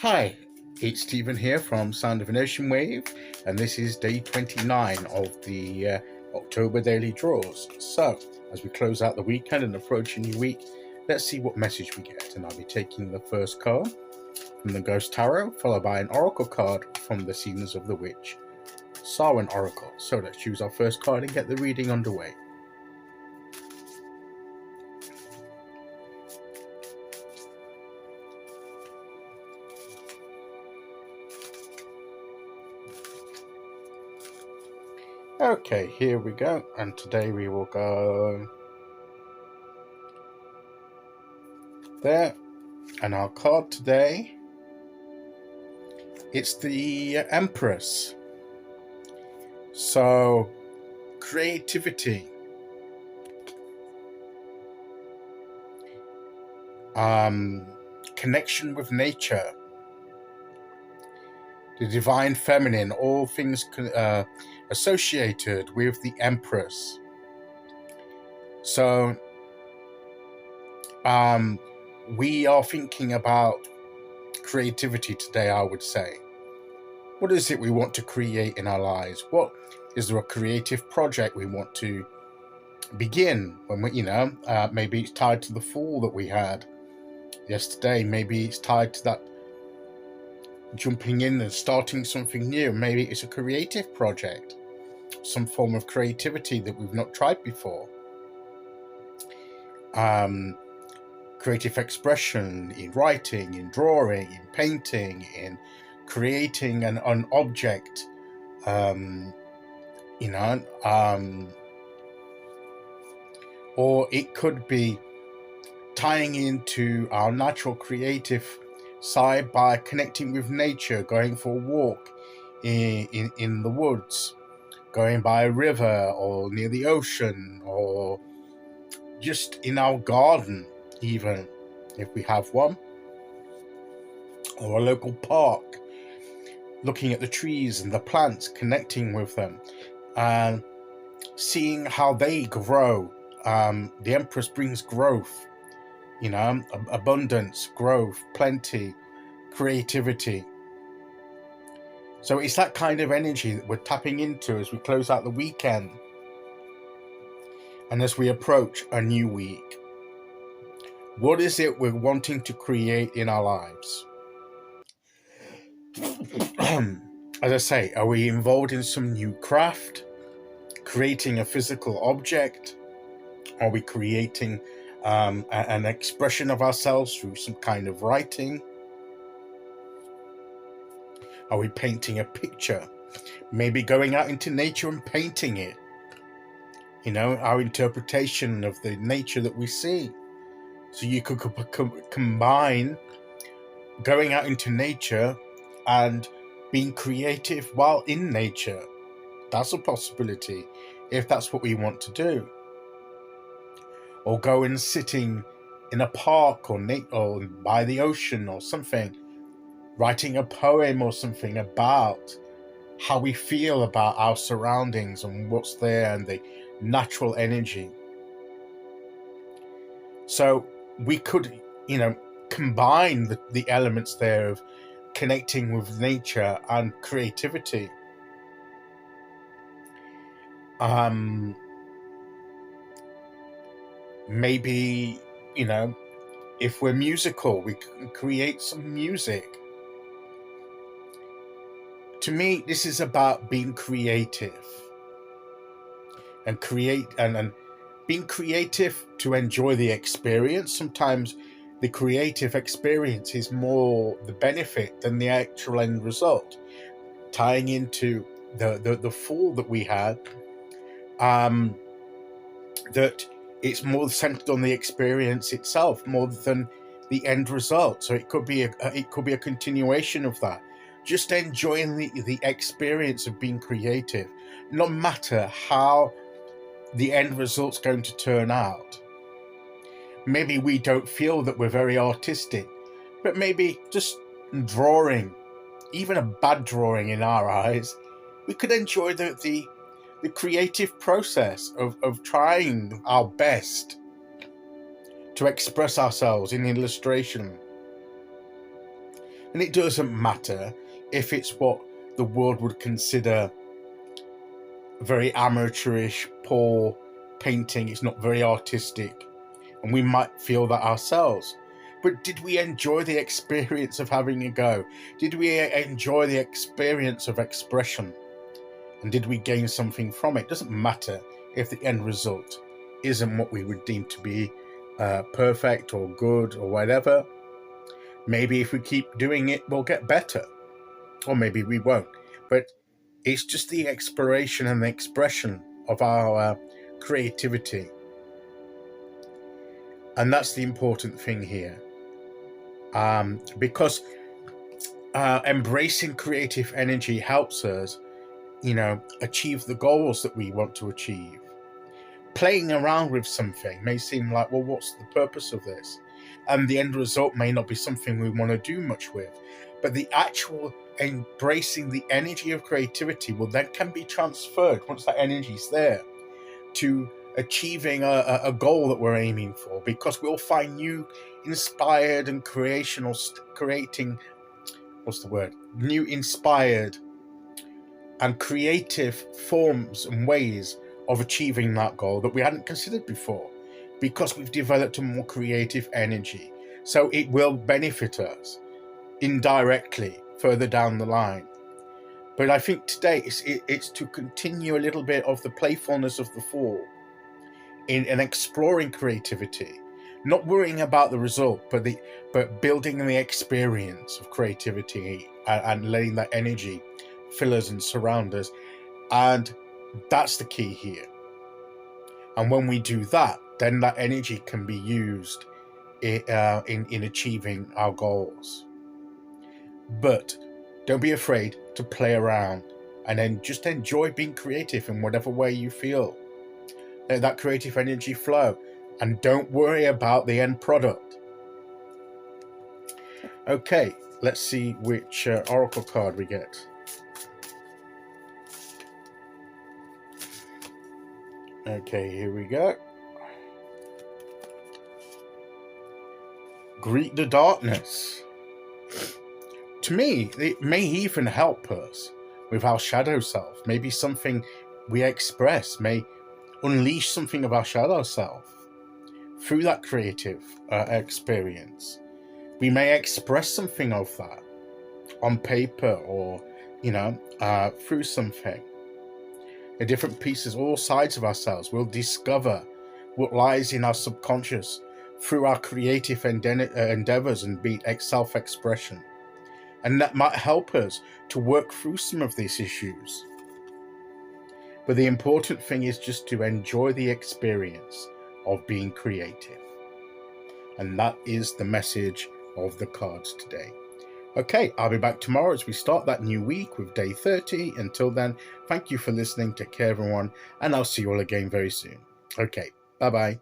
Hi, it's Stephen here from Sound of an Ocean Wave, and this is day 29 of the October Daily Draws. So, as we close out the weekend and approach a new week, let's see what message we get. And I'll be taking the first card from the Ghost Tarot, followed by an Oracle card from the Seasons of the Witch, Samhain Oracle. So let's choose our first card and get the reading underway. Okay, here we go, and today we will go there. And our card today, it's the Empress. So, creativity, connection with nature, the divine feminine, all things associated with the Empress. So, we are thinking about creativity today, I would say. What is it we want to create in our lives? What is there a creative project we want to begin? When we, maybe it's tied to the fall that we had yesterday. Maybe it's tied to that jumping in and starting something new. Maybe it's a creative project, some form of creativity that we've not tried before. Creative expression in writing, in drawing, in painting, in creating an object, or it could be tying into our natural creative side by connecting with nature, going for a walk in the woods, going by a river or near the ocean, or just in our garden, even if we have one, or a local park, looking at the trees and the plants, connecting with them, and seeing how they grow. The Empress brings growth, abundance, growth, plenty, creativity. So it's that kind of energy that we're tapping into as we close out the weekend and as we approach a new week. What is it we're wanting to create in our lives? As I say, are we involved in some new craft, creating a physical object? Are we creating an expression of ourselves through some kind of writing? Are we painting a picture? Maybe going out into nature and painting it. Our interpretation of the nature that we see. So you could combine going out into nature and being creative while in nature. That's a possibility if that's what we want to do. Or go and sitting in a park or by the ocean or something, writing a poem or something about how we feel about our surroundings and what's there and the natural energy. So we could, combine the elements there of connecting with nature and creativity. Maybe, if we're musical, we can create some music. To me, this is about being creative and being creative to enjoy the experience. Sometimes the creative experience is more the benefit than the actual end result. Tying into the fall that we had, that it's more centered on the experience itself more than the end result. So it could be a continuation of that. Just enjoying the experience of being creative, no matter how the end result's going to turn out. Maybe we don't feel that we're very artistic, but maybe just drawing, even a bad drawing in our eyes, we could enjoy the creative process of trying our best to express ourselves in illustration. And it doesn't matter if it's what the world would consider very amateurish, poor painting. It's not very artistic, and we might feel that ourselves. But did we enjoy the experience of having a go? Did we enjoy the experience of expression? And did we gain something from it? Doesn't matter if the end result isn't what we would deem to be perfect or good or whatever. Maybe if we keep doing it, we'll get better. Or maybe we won't. But it's just the exploration and the expression of our creativity. And that's the important thing here. Because embracing creative energy helps us, achieve the goals that we want to achieve. Playing around with something may seem like, well, what's the purpose of this? And the end result may not be something we want to do much with. But the actual embracing the energy of creativity can be transferred, once that energy's there, to achieving a goal that we're aiming for, because we'll find new inspired and new inspired and creative forms and ways of achieving that goal that we hadn't considered before, because we've developed a more creative energy. So it will benefit us indirectly further down the line. But I think today it's to continue a little bit of the playfulness of the fall in exploring creativity, not worrying about the result, but building the experience of creativity and letting that energy fill us and surround us. And that's the key here. And when we do that, then that energy can be used in achieving our goals. But don't be afraid to play around, and then just enjoy being creative in whatever way you feel. Let that creative energy flow, and don't worry about the end product. Okay, let's see which oracle card we get. Okay, here we go. Greet the darkness. To me, it may even help us with our shadow self. Maybe something we express may unleash something of our shadow self through that creative experience. We may express something of that on paper or, through something. The different pieces, all sides of ourselves, we'll discover what lies in our subconscious through our creative endeavors and self-expression. And that might help us to work through some of these issues. But the important thing is just to enjoy the experience of being creative. And that is the message of the cards today. Okay, I'll be back tomorrow as we start that new week with day 30. Until then, thank you for listening. Take care, everyone, and I'll see you all again very soon. Okay, bye-bye.